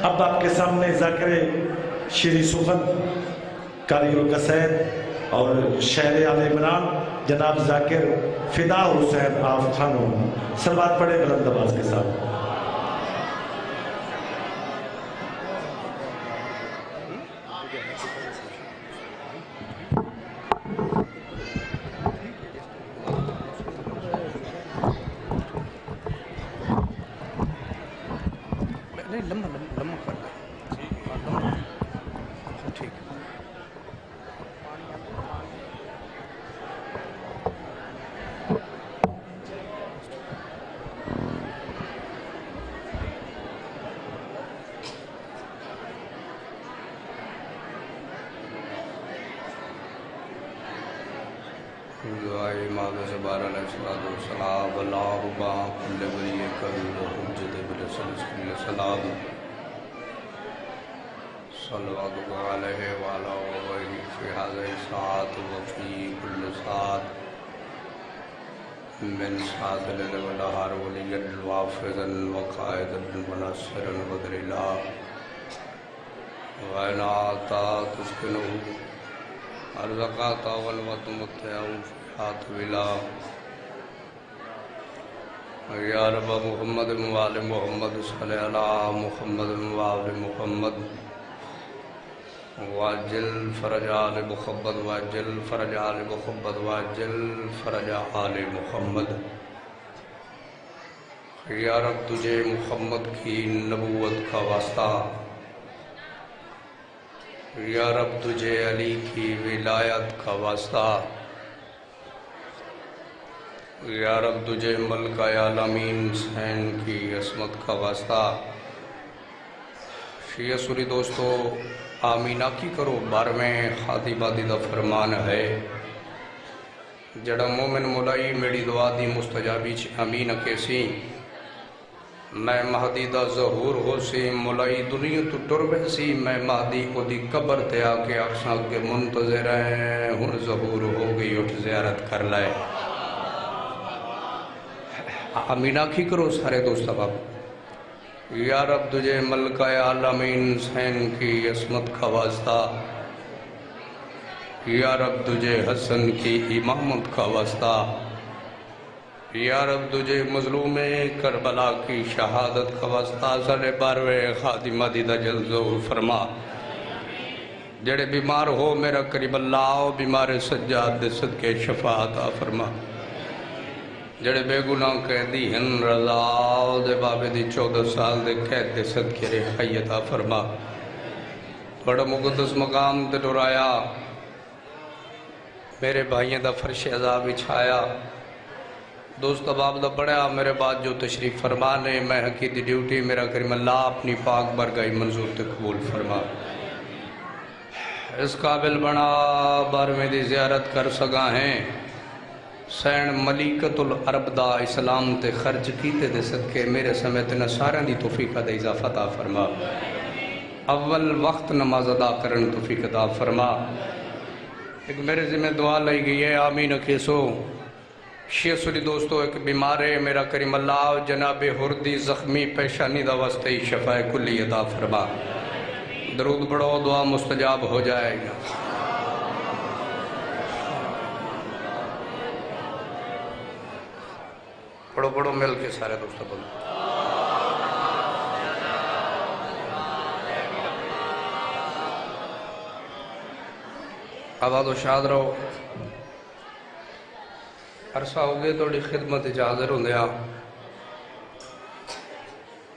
اب آپ کے سامنے ذاکر شیریں سخن قاری القصائد اور شاعر آل عمران جناب ذاکر فدا حسین آف خانوں سلوات پڑھے بلند آواز کے ساتھ۔ دعائے امام زبان علیہ السلام اللہم کل ولی کبیر حجت برسلس کل سلام صلوات علیہ وعلا وعلیہ فی حاضر ساعت وفی کل ساعت من ساعت لیل والنہار ولی الوافظا وقائدا ونصرا ودلیلا وعناتا تسکنہو ارزقاتا والمتمتعون فیہات ولا یا رب محمد موال محمد صلی اللہ محمد موال محمد واجل فرج آل محمد واجل فرج آل محمد واجل فرج آل محمد یا رب تجھے محمد کی نبوت کا واسطہ، یا رب تجھے علی کی ولایت کا واسطہ، یا رب تجھے ملکہ عالمین حسین کی عصمت کا واسطہ۔ شیعہ سوری دوستو آمینہ کی کرو بارہویں خادی بادی دا فرمان ہے جڑا مومن مولائی میری دعا دی مستجابی امین کیسی میں مہدی دا ظہور ہو سی مولائی دنیا تو ٹر سی میں مہدی کو دی قبر تے آکے اکساں کے منتظر ہیں ہن ظہور ہو گئی اٹھ زیارت کر لائے۔ امینہ کی کرو سارے دوست باب۔ یا رب تجھے ملکہ عالمین حسین کی عصمت کا واسطہ، یا رب تجھے حسن کی امامت کا واسطہ، یا رب تجھے مظلوم کربلا کی شہادت کا واسطہ صلی بارہویں خادمہ دیدہ جلزو فرما۔ جڑے بیمار ہو میرا قریب اللہ بیمار سجاد دے صدقے شفاعت فرما۔ جڑے بے گناہ قیدی ہن رضا دے بابے دی 14 سال دے قید دے صدقے رہائیت فرما۔ بڑا مقدس مقام تے ٹرایا میرے بھائییں دا فرش عذاب بچھایا۔ دوست باب دا بڑا میرے بعد جو تشریف فرمانے میں حقیقی ڈیوٹی میرا کریم اللہ اپنی پاک برگائی منظور تے قبول فرما۔ اس قابل بنا بارہویں دی زیارت کر سگا ہیں سین ملیکت العرب دا اسلام تے خرچ کیتے دے صدقے میرے سمیت نصارہ دی توفیق دا اضافہ عطا فرما۔ اول وقت نماز ادا کرن توفیق عطا فرما۔ ایک میرے ذمہ دعا لئی گئی ہے آمین کیسو۔ شیعہ سوری دوستو ایک بیمار ہے میرا کریم اللہ جناب ہردی زخمی پیشانی دا واسطے شفاء کلی عطا فرما۔ درود پڑھو دعا مستجاب ہو جائے گا۔ پڑھو پڑھو مل کے سارے دوستوں بولو۔ آباد و شاد رہو۔ عرصہ ہو گئے توڑی خدمت حاضر ہوں دیا،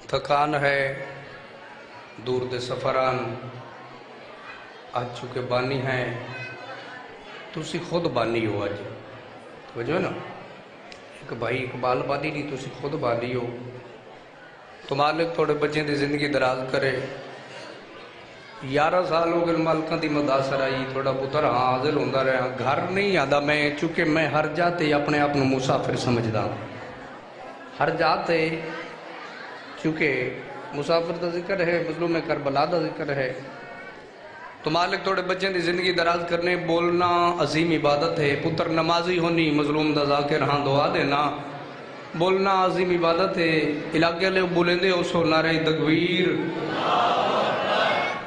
تھکان ہے دور دے سفران آج چکے بانی ہیں تُسی خود بانی ہو آج وجہ نا ایک بھائی اقبال بانی نہیں تُسی خود بانی ہو تو مالک تھوڑے بچیں دی زندگی دراز کرے 11 سال ہو گئے مالکاں دی مداثر آئی تھوڑا پتر حاضر ہوندہ رہا گھر نہیں آدھا میں چونکہ میں ہر جاتے اپنے آپ نے مسافر سمجھدا ہر جاتے چونکہ مسافر دا ذکر ہے مظلوم کربلا دا ذکر ہے تو مالک تھوڑے بچیں دی زندگی دراز کرنے بولنا عظیم عبادت ہے پتر نمازی ہونی مظلوم دا ذاکر ہاں دعا دینا بولنا عظیم عبادت ہے علاقے لے بولیں دے اس ہو نعرہ تکبیر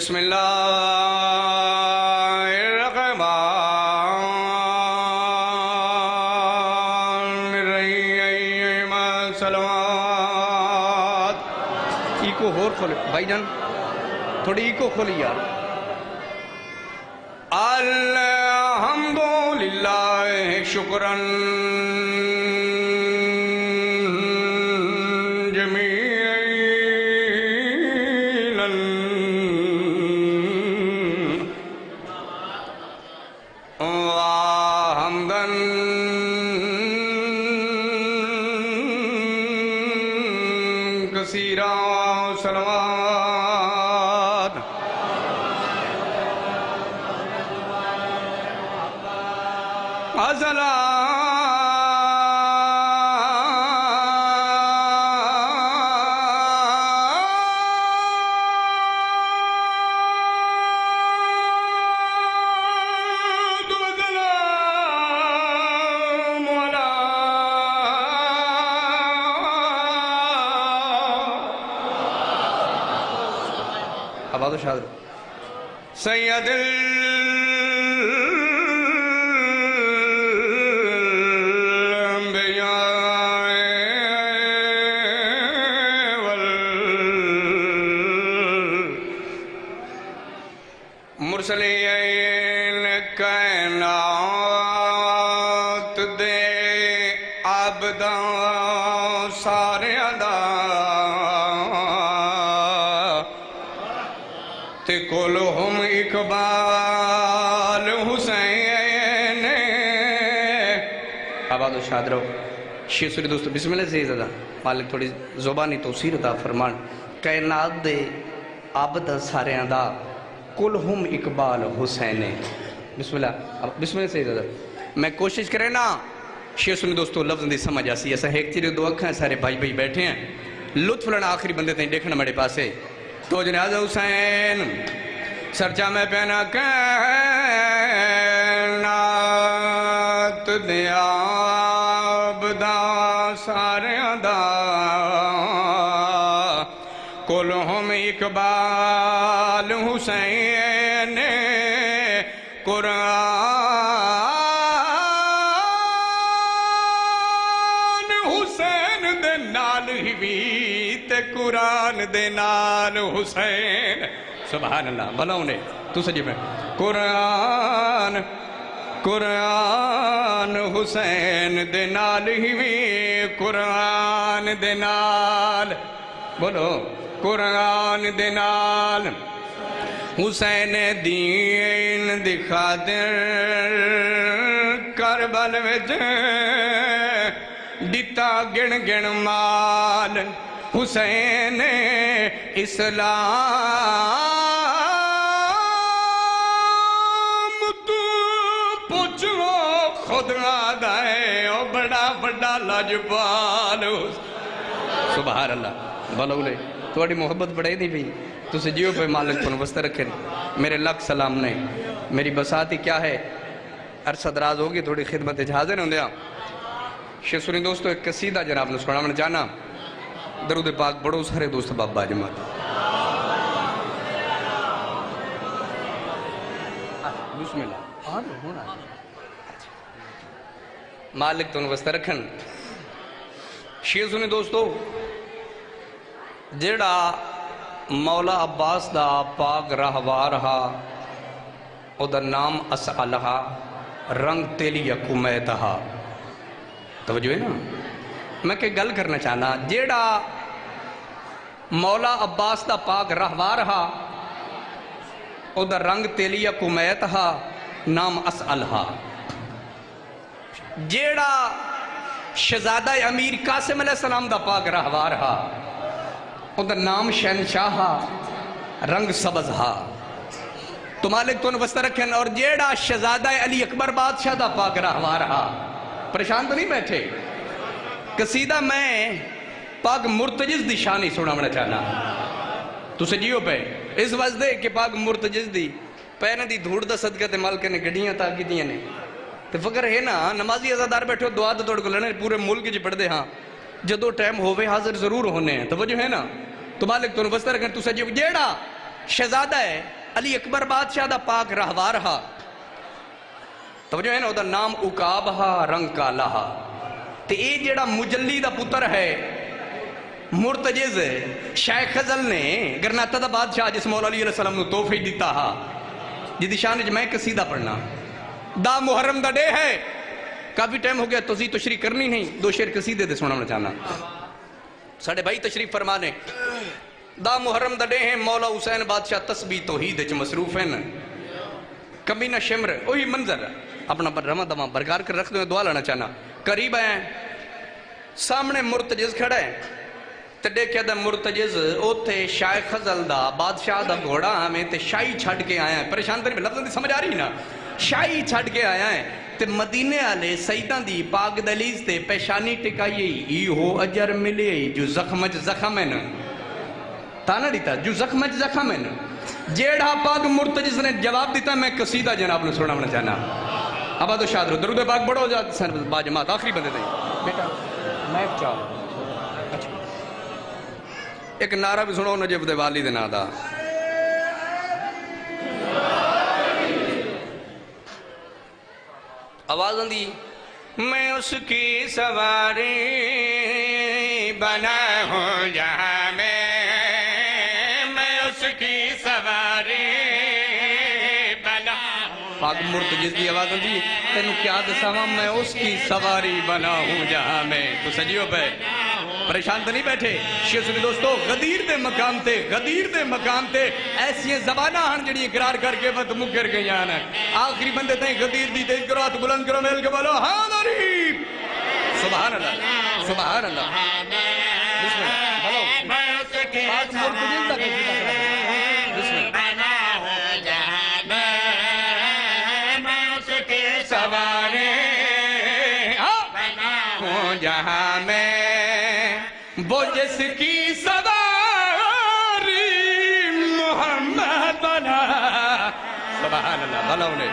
بسم اللہ الرحمن الرحیم صلوات. ایکو اور کھولے بھائی جان، تھوڑی ایکو کھولی یار. الحمدللہ شکراً جمیلاً وحمداً کثیراً صلوات. آباد و شاد سید مرسلین کائنات دے عبدان سارے ادا تے کلہم اقبال حسین. آباد و شاد رہو. شیعہ سوری دوستو بسم اللہ سے زدہ مالک تھوڑی زبانی توسیر عطا فرمان. کائنات دے عبدان سارے ادا کلہم اقبال حسین. بسم اللہ سے زدہ میں کوشش کریں نا شیعہ سنی دوستو لفظ دی سمجھ آسی. ایسا ایک چیز دو اکھاں سارے بھائی بھائی بیٹھے ہیں. لطف لنا آخری بندے تھیں دیکھنا میرے پاسے تو جنازہ حسین سرچہ میں پہنا کائنات دے عبدان سارے ادا کلہم اقبال حسین. قرآن حسین دے نال ہی بھی تے قرآن دے نال حسین. سبحان اللہ بھلاؤں نے تو سجی میں قرآن حسین دے نال ہی بھی قرآن دے نال بولو قرآن دے نال حسین دین دی خاطر کربل وچ دتا گن گن مال. حسین اسلام تو پوچھو خود آدھائے او بڑا بڑا لاجپال. سبحان اللہ بلولے تھوڑی محبت بڑھائی دی بھی تو سے جیو پہ مالک پن وسط رکھیں. میرے لکھ سلام نے میری بساتی کیا ہے عرصہ دراز ہوگی تھوڑی خدمت حاضر ہوں دیا. شیعہ سنی دوستو ایک قصیدہ جناب نے سنا میں جانا درود پاک بڑو سارے دوست بابا جماعت. بسم اللہ مالک تو وسط رکھن. شیعہ سنی دوستو جیڑا مولا عباس دا پاک راہوارہا او دا نام اسعلہا رنگ تیلی یکومیتہا. توجہ ہے نا میں کہ گل کرنا چاہنا جیڑا مولا عباس دا پاک راہوارہا او دا رنگ تیلی یکومیتہا نام اسعلہا. جیڑا شہزادہ امیر قاسم علیہ السلام دا پاک راہوارہا او دا نام شہنشاہا رنگ سبزہا. تو مالک تو نوستہ رکھیں. اور جیڑا شہزادہ علی اکبر بادشاہ دا پاک راہوارہا. پریشان تو نہیں بیٹھے. قصیدہ میں پاک مرتجز دی شانی سنا منا چاہنا تو سجیو پہ اس وجہ کہ پاک مرتجز دی پہنے دی دھوڑ دا صدقہ تے مالکہ نے گھڑیاں تاکی دیاں نے تے فکر ہے نا نمازی ازادار بیٹھے ہو دعا دا توڑ کو لنے پورے ملک جی پڑھ دے ہاں جدو ٹائم ہوئے حاضر ضرور ہونے ہیں. توجہ ہے نا تو مالک تو نبستہ رکھیں تو سجیو جیڑا شہزادہ ہے علی اکبر بادشاہ دا پاک رہوا رہا توجہ ہے نا دا نام عقاب ہا رنگ کالا ہا تے اے جیڑا مجلی دا پتر ہے مرتجز شیخ خزل نے گرناطہ دا بادشاہ جس مولا علیہ السلام نے توفی دیتا ہا جدی شان میں قصیدہ پڑھنا دا محرم دا ڈے ہے کافی ٹائم ہو گیا تو تشریح کرنی نہیں دو شعر قصیدے دے سننا چاہنا ساڑھے بھائی تشریف فرمانے دا محرم دا ڈے ہیں مولا حسین بادشاہ تسبیح توحید اچھ مصروف ہیں کمینہ شمر وہی منظر اپنا رمضان برقرار کر رکھ دو دعا لانا چاہنا قریب ہیں سامنے مرتجز کھڑا ہے تے دیکھیا دا مرتجز اوتھے شیخ خزل دا بادشاہ دا گھوڑا ہمیں تے شاہی چھڑ کے آیا ہے پریشان تر میں لفظ دی سمجھ آ رہی نا شاہی چھڑ کے آیا ہے تے مدینے آلے سیدان دی پاک دلیز تے پیشانی ٹکائی ای ہو اجر ملے جو زخمج زخم ہے نا تانا دیتا جو زخمج زخم ہے نا جیڑا پاک مرتجز نے جواب دیتا میں قصیدہ جناب نے سننا چاہنا آباد و شاد رو درود پاک بڑھو جاتا سر باجماعت آخری بندے دیں بیٹا میں چاہ ایک نعرہ بھی سنو نجیب دے والد نادا آواز اندھی میں اس کی سواری بنا ہوں جہاں میں اس کی سواری بنا ہوں پاک مرتجز دی آواز اندھی تینوں کیا دساواں میں اس کی سواری بنا ہوں جہاں میں تو سجیو پہ پریشان تو نہیں بیٹھے شیخ سنی دوستو غدیر دے مقام تے ایسی زبانہ ہن جڑی اقرار کر کے وقت مکر گئی آنا آخری بندے تھے غدیر دی تیز کرو ہاتھ بلند کرو مل کے بولو حاضری سبحان اللہ سبحان اللہ بسم اللہ بلو پاک مرتجز دا بسم اللہ میں اس کے سوارے ہوں جہاں میں وہ جس کی سواری محمد بنا سبحان اللہ بھلا انہیں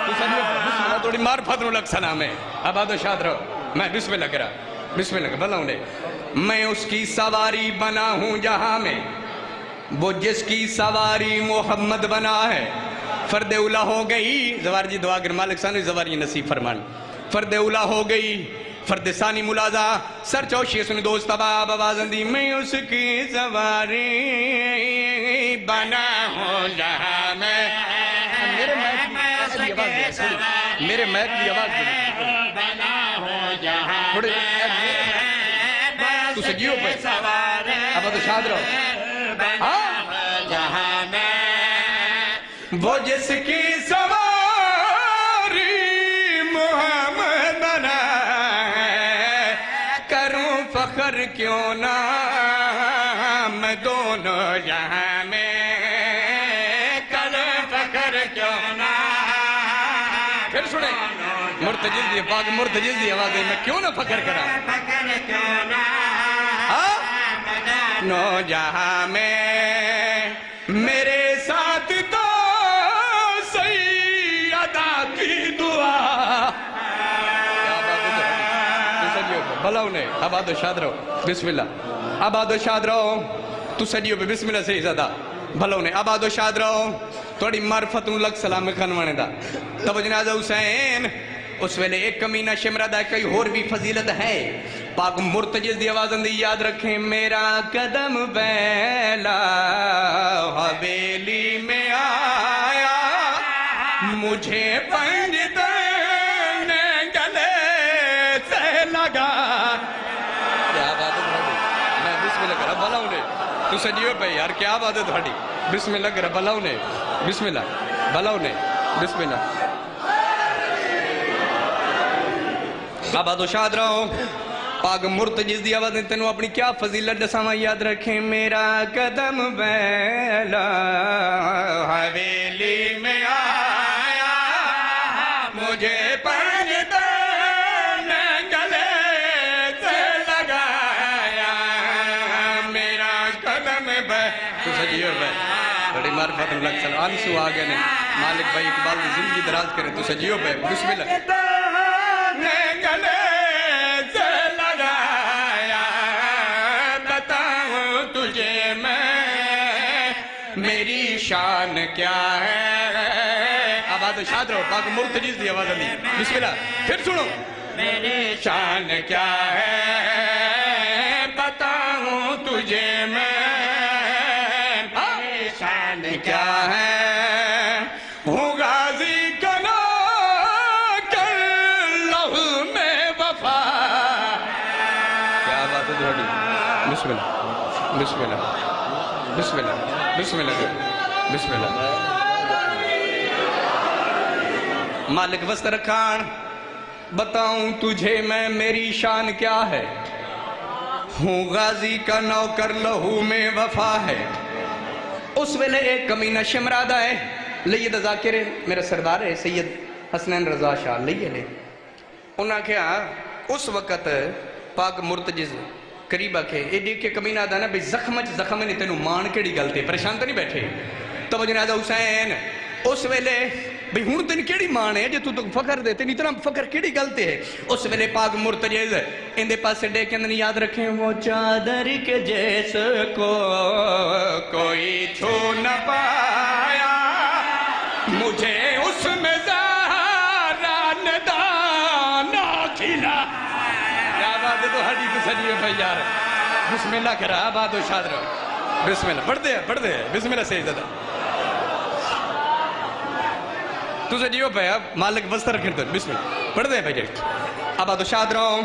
تو سنیو بسم اللہ توڑی معرفت نو لگ سلام ہے آباد و شاد رہو میں بسم اللہ کرا بسم اللہ بھلا انہیں میں اس کی سواری بنا ہوں جہاں میں وہ جس کی سواری محمد بنا ہے فرد اولا ہو گئی زوار جی دعا کر مالک سانوی زواری نصیب فرمان فرد اولا ہو گئی فرد ثانی ملازہ سر چوشی سنی دوست اباب آواز اندھی میں اس کی سواری بنا ہوں جہاں میں میرے میک کی آواز بنا ہوں جہاں تو سجیو پہ اب تو شاد رہو جہاں میں وہ جس کی سواری محمد بنا فخر کیوں نہ میں دونوں جہاں میں کروں فخر کیوں نہ پھر سنیں مرتجز دی پاک مرتجز دی آواز میں کیوں نہ فخر کرا فخر کیوں نہ نو جہاں میں میرے ساتھ تو سیدہ کی دعا بھلا انہیں آباد و شاد رہو بسم اللہ آباد و شاد رہو تو سجیو پہ بسم اللہ سے ہی زدہ بھلا انہیں آباد و شاد رہو توڑی معرفت لگ سلام خانوانے دا تب جنازہ حسین اس ویلے ایک کمینہ شمرہ دا کئی اور بھی فضیلت ہے پاک مرتجز دی آواز اندھی یاد رکھیں میرا قدم بیلا حویلی میں آیا مجھے پنج دینے گلے سے لگا کیا بات ہے بھائی میں بسم اللہ کر بھلا انہیں تو سجیو پہ یار کیا بات ہے بھائی بسم اللہ کر بھلا انہیں بسم اللہ بھلا انہیں بسم اللہ آباد و شاد رہو پاک مرتجز دی آواز تینوں اپنی کیا فضیلت دساواں یاد رکھیں میرا قدم بیلا حویلی میں آیا مجھے پنج دینے گلے سے لگایا میرا قدم بیلا تو سجیو بھائی بڑی معرفت لگ سلام آنسو آگے نے مالک بھائی اقبال دی زندگی دراز کریں تو سجیو بھائی بسم اللہ گلے سے لگایا بتاؤں تجھے میں میری شان کیا ہے. آواز شاد رہو, پاک مرتجز دی آواز علی. بسم اللہ, پھر سنو. میری شان کیا ہے بتاؤں تجھے میں, میری شان کیا ہے, ہوں غازی کا نوکر لہو میں وفا. کیا بات ہے تھوڑی. بسم اللہ, بسم اللہ, بسم اللہ, بسم اللہ, بسم اللہ. مالک وستر خان, بتاؤں تجھے میں میری شان کیا ہے, ہوں غازی کا نوکر لہو میں وفا ہے. اس ویلے ایک کمینہ شمراد آئے, لئید ذاکر میرا سردار ہے سید حسنین رضا شاہ لئیے لے. انہاں کیا اس وقت پاک مرتجز قریبہ کے ایڈی کے کمینہ آدھا نا بھئی زخم نہیں تینوں مان کیڑی گلتے, پریشان تو نہیں بیٹھے. توجہ نے آدھا حسین اس ویلے بھئی ہون تین کیڑی مان ہے جے تو فکر دے, تین اتنا فکر کیڑی گلتے ہے. اس ویلے پاک مرتجز اندے پاس سے ڈیک اندن یاد رکھیں, وہ چادر کے جیس کو کوئی چھو نہ پایا, مجھے اس میں زہران دانا کھلا. کیا بات ہے تو ہڈی تو سجیے بھائی یار. بسم اللہ کرا, آباد و شاد رہو. بسم اللہ, پڑھ دے, بسم اللہ سے زدہ. تو سجیو پہ مالک بستر کرتا ہے. بسم اللہ, پڑھ دے بھائی جائے. آباد و شاد رہو.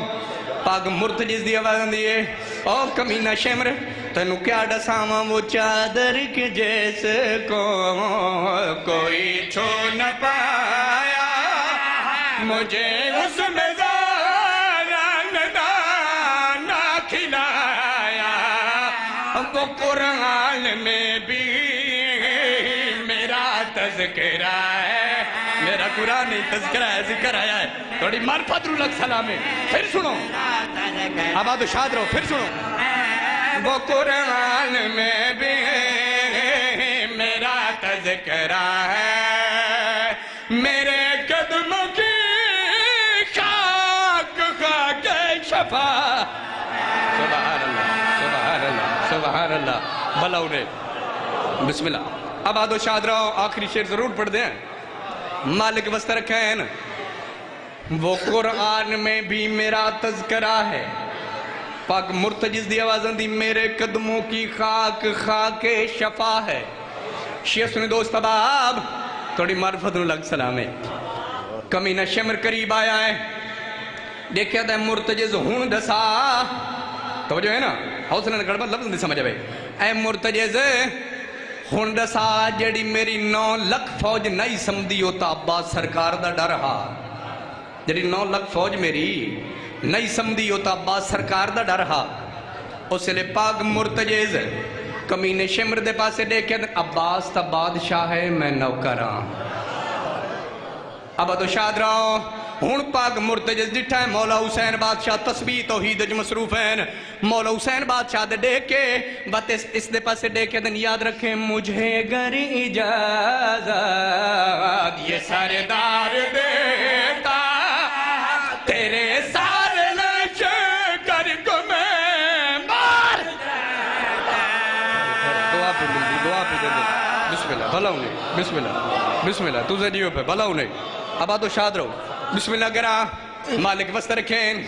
پاک مرتجز دی آواز دیئے, او کمینہ شمر تنو کیا ڈساواں, وہ چادر کے جیس کو کوئی چھو نہ پایا, مجھے اس میں زہران دانا کھلایا. وہ قرآن میں بھی میرا تذکرہ ہے, میرا قرآن نہیں تذکرہ ہے, ذکر آیا ہے. تھوڑی معرفت رو لگ سلام ہے. پھر سنو, آباد و شاد رہو, پھر سنو. وہ قرآن میں بھی میرا تذکرہ ہے, میرے قدموں کی خاک خاک شفا. سبحان اللہ, سبحان اللہ, سبحان اللہ. بلاؤ نے. بسم اللہ. آباد و شاد رہو. آخری شعر ضرور پڑھ دیں. مالک وستر خین, وہ قرآن میں بھی میرا تذکرہ ہے, پاک مرتجز دی آوازن دی, میرے قدموں کی خاک خاک شفا ہے. شیعہ سنی دوست اباب, تھوڑی معرفت نو لگ سلامے. کمینہ شمر قریب آیا ہے, دیکھیا دے مرتجز ہون دسا. توجہ ہے نا, حوصلہ نے گڑبت لفظ نہیں سمجھا بھئی. اے مرتجز ہون دسا, جڑی میری 9 لکھ فوج نہیں سمدھی ہوتا عباس سرکار دا ڈر ہا. جڑی 9 لکھ فوج میری نہیں سمدھی ہوتا عباس سرکار دا ڈر ہا. اس لئے پاک مرتجز کمینے شمر دے پاسے دیکھے, عباس تا بادشاہ ہے, میں نوکراں. اب تو شاد رہو. ہون پاک مرتجز ڈٹھا ہے, مولا حسین بادشاہ تسبیح توحید اج مصروف ہیں. مولا حسین بادشاہ دے دیکھے, بات اس دے پاسے دیکھے دن یاد رکھیں, مجھے گر اجازت یہ سردار دیتا, تیرے سارے لشکر کو میں مار دیتا. دعا پہ ملدی, دعا پہ دے. بسم اللہ, بھلا انہیں, بسم اللہ, بسم اللہ. تو زیدیوں پہ بھلا انہیں. آباد و شاد رہو. بسم اللہ کرا. مالک وستر کھین,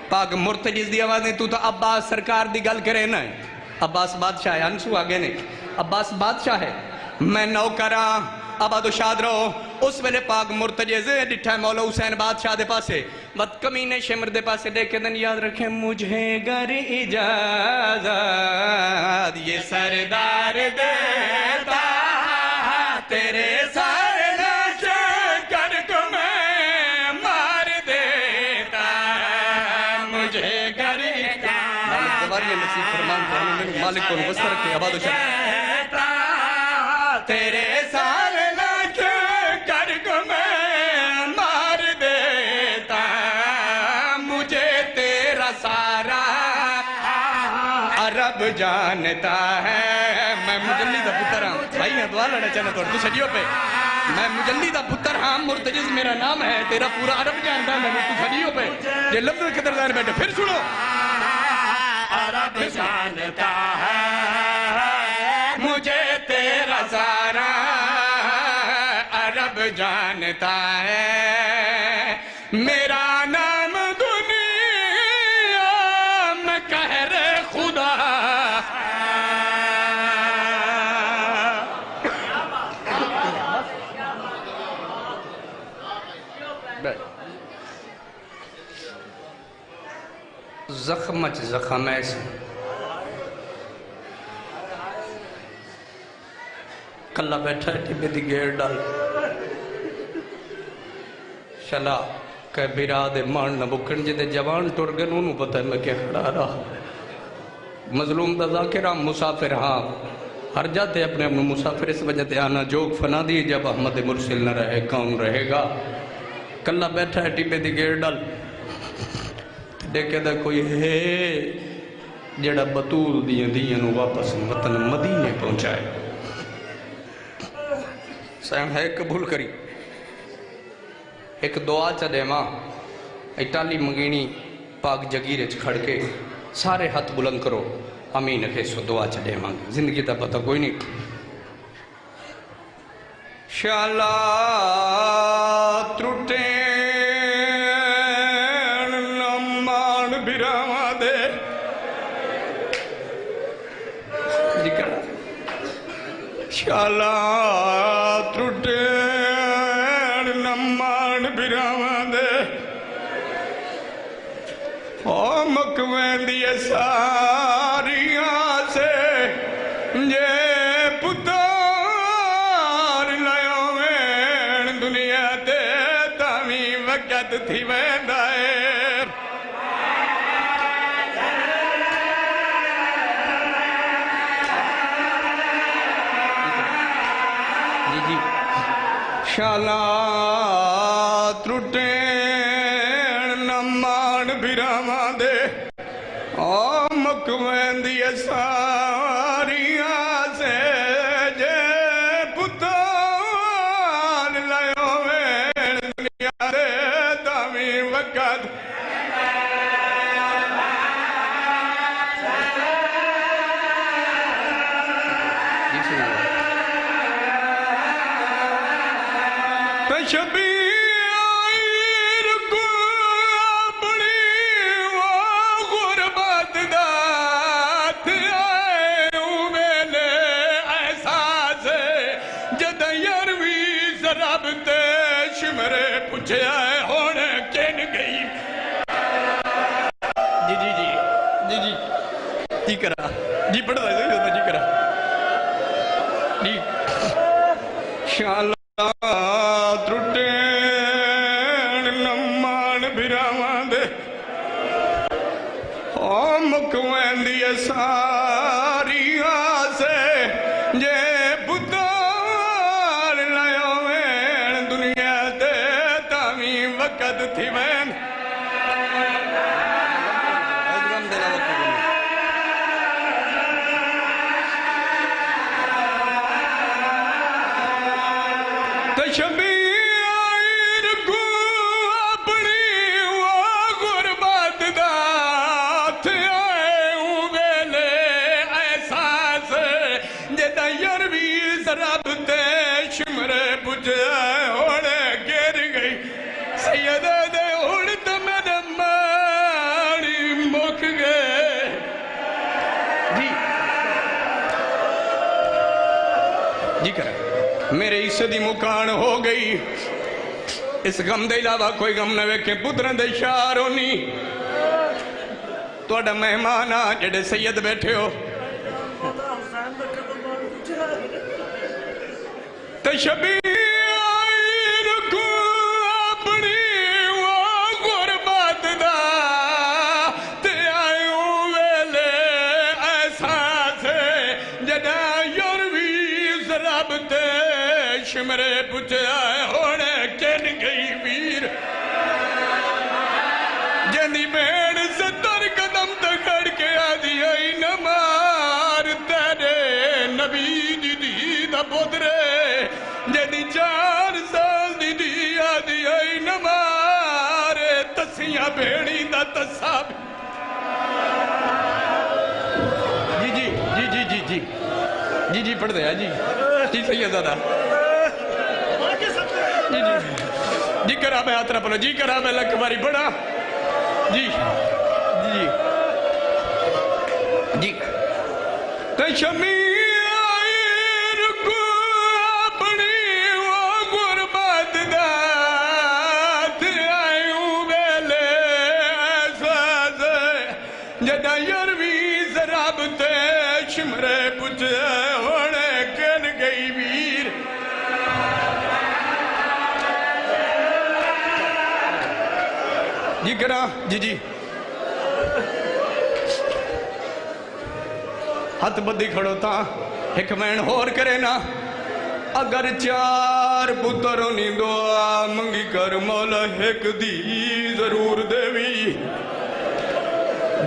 پاک مرتجز دی آوازیں, تو تا عباس سرکار دی گل کرے نا. عباس بادشاہ ہے, انسو آگے نہیں, عباس بادشاہ ہے, میں نوکراں. آباد و شاد رہو. اس ویلے پاک مرتجز ڈٹھا ہے مولا حسین بادشاہ دے پاسے, بات کمینے شمر دے پاسے دیکھے دن یاد رکھیں, مجھے گر اجازت یہ سردار دیتا, تیرے سارے لشکر کو میں مار دیتا, مجھے گر اجازت. مالک دواری نصیب فرمان فرمان مالک کو وستر کے. آباد و شاد تیرے سارے لشکر کو میں مار دیتا, مجھے تیرا سارا عرب جانتا ہے. میں مجلی دا پتر ہاں بھائی, ہاں دعا لڑا چاہنا توڑ تو سجیوں پہ. میں مجلی دا پتر ہاں, مرتجز میرا نام ہے, تیرا پورا عرب جانتا ہے. میں تو سجیوں پہ یہ لفظ کے دردار بیٹھے. پھر سنو, عرب جانتا ہے, مجھے تیرا زخم چ زخم ایسے کلا بیٹھا ہے ٹبے دی گیڑ ڈال شلا کہ بیرا دے مان نہ بکن جے دے جوان ٹر گئے انہوں پتہ ہے میں کیا کھڑا رہا مظلوم دا ذاکرہ مسافر ہاں ہر جاتے اپنے اپنے مسافر اس وجہ تے آنا جوگ فنا دی جب احمد مرسل نہ رہے کون رہے گا کلا بیٹھا ہے ٹبے دی گیڑ ڈال دیکھے دا کوئی ہے جڑا بطول دیاں نو واپس وطن مدینے پہنچائے سائن ہے قبول کری ایک دعا چا دے ماں اٹالی منگینی پاک جگیرے کھڑ کے سارے ہاتھ بلند کرو امین کے سو دعا چا دے ماں زندگی تا پتہ کوئی نہیں شالا ترٹین نمان بیراما دے ذکر شالا ترٹین نمان بیراما دے او مکوین دیئے ساریاں سے جے پتار لائیوں میں دنیا دے تامی وقت تھی ویندائے شالا ترٹین نمان بیراما دے مکوین دیئے ساریاں سے جے پتار لائیوں میں دنیا دے تامی وقت شبیر کو اپنی وہ غربت دات آئے میلے احساس جدہ یروی سراب تیش مرے پوچھے آئے ہونے کین گئی جی کرا جی پڑھ رہا ہے جی کرا جی شالا ترٹین نمان بیراما دے مکوین دیئے ساریاں سے جے پتار لائیوں میں دنیا دے تامی وقت تھی وین شبیر کو اپنی وہ غربت دات آئے ویلے احساس جدہ یروی سراب تیش مرے پجائے ہوڑے گر گئی سیدہ دے اڑت میں ماری مک گئے جی کریں میرے حصے دی مکان ہو گئی اس غم دے علاوہ کوئی غم نہ ویکھے پترن دے شار ہونی توڑا مہمان آ جڑے سید بیٹھے ہو تشبیر کو اپنی وہ غربت دا تے آئیوں ویلے احساس جڑا یروی سراب تے شمرے پوچھے آئے ہونے کین گئی ویر جنی بیڑ ستر قدم تکڑ کے آدھی آئی نمار تیرے نبی دی دا پودرے جنی 4 سال دی آدھی آئی نمار تسیاں بیڑی دا تصاب جی پڑھ دیا جی صحیح زیادہ جی کرا میں آترہ پڑھو جی کرا میں لکھ باری پڑھا جی تشمیر کو اپنی وہ غربت دات آئیوں بیلے احساس جدا یارویں زراب تے شمرے پچھے ہونے کن گئی ویر جی کرا جی ہاتھ بدھی کھڑو تا ایک وین ہور کرے نا اگر 4 پتروں نی دعا منگی کر مولا ایک دی ضرور دیوی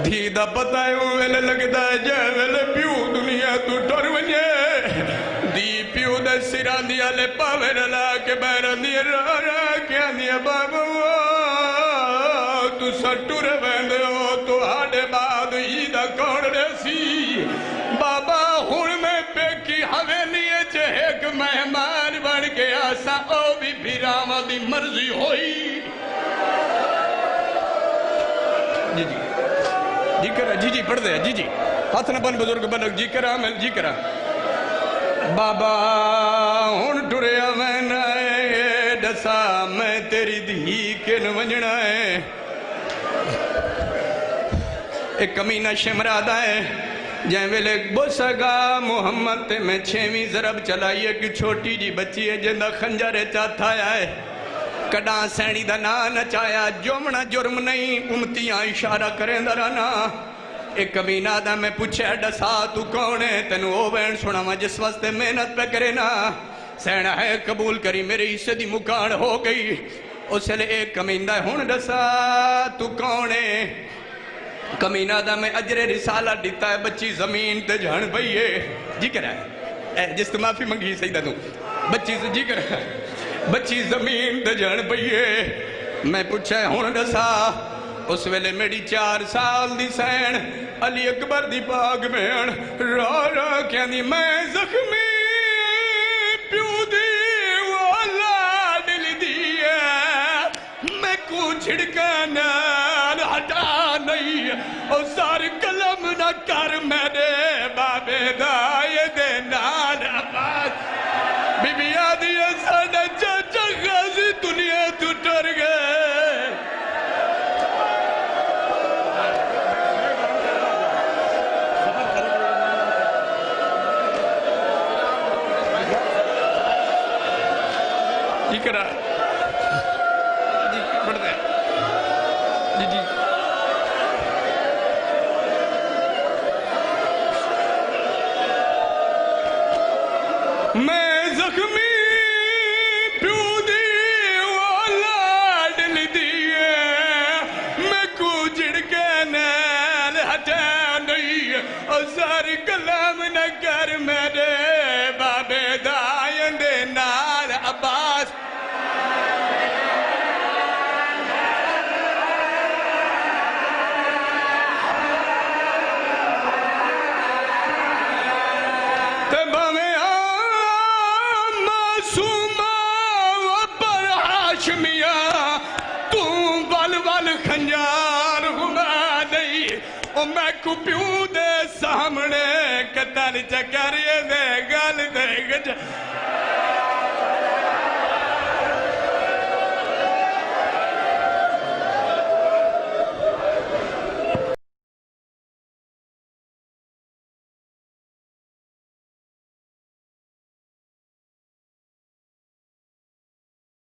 دھی دا پتہ ہے ویلے لگتا ہے جے ویلے پیو دنیا تو ٹر ونجے دی پیو دے سران دیا لے پاوے رلا کے بیران دیا را کیا دیا بابا تو سٹور بیندے ہو تو ہاڑے بعد ہی دا کون ریسی بابا ہون میں پیکی حویلی چے ایک مہمان بڑھ گیا سا او بھی پھراما دی مرضی ہوئی جی کرا جی پڑھ دے جی ہاتھ نہ بن بزرگ بلک جی کرا میں جی کرا بابا ہون ٹریا میں نائے ڈسا میں تیری دھی کن ونجنا ہے ایک کمینہ شمرادہ ہے جائیں ویلے بوسگا محمد تے میں 6ویں ضرب چلائی ایک چھوٹی جی بچی ہے جندہ خنجرے چاہتا ہے کڑاں سینی دا نا نچایا جومنا جرم نہیں امتیاں اشارہ کریں درانا ایک کمینہ دا میں پوچھے ڈسا تو کون ہے تینو او بین سنا میں جس واسطے محنت پہ کرے نا سینہ ہے قبول کری میرے حصے دی مکاڑ ہو گئی اسے لے ایک کمینہ ہون ڈسا تو کون ہے کمینہ دا میں اجر رسالہ دیتا ہے بچی زمین تے جھن بھئیے جی کر رہا ہے جس تو معافی منگی سیدہ تو بچی سے جی کر رہا ہے بچی زمین تے جھن بھئیے میں پوچھا ہے ہون ڈسا اس ویلے میری 4 سال دی سین علی اکبر دی باغ میں رو کیا دی میں زخمی پیو دی والا دل دیا میں کو چھڑکا نال ہٹا نہیں اور سار کلم نہ کر میرے بابے دائے دے نال آباد بی بی آدھی ساڑھا چاچا غازی دنیا تو ٹر گئے جی کرا جی پڑھ دے جی میں زخمی پیو دی والا ڈل دیئے میں کو جڑکے نیل ہٹا نہیں اور ساری کلام نہ کر میرے بابے دائیں دے نال عباس خنجار ہوا نہیں او میں کو پیو دے سامنے قتل چکر یہ دے گل دے گجا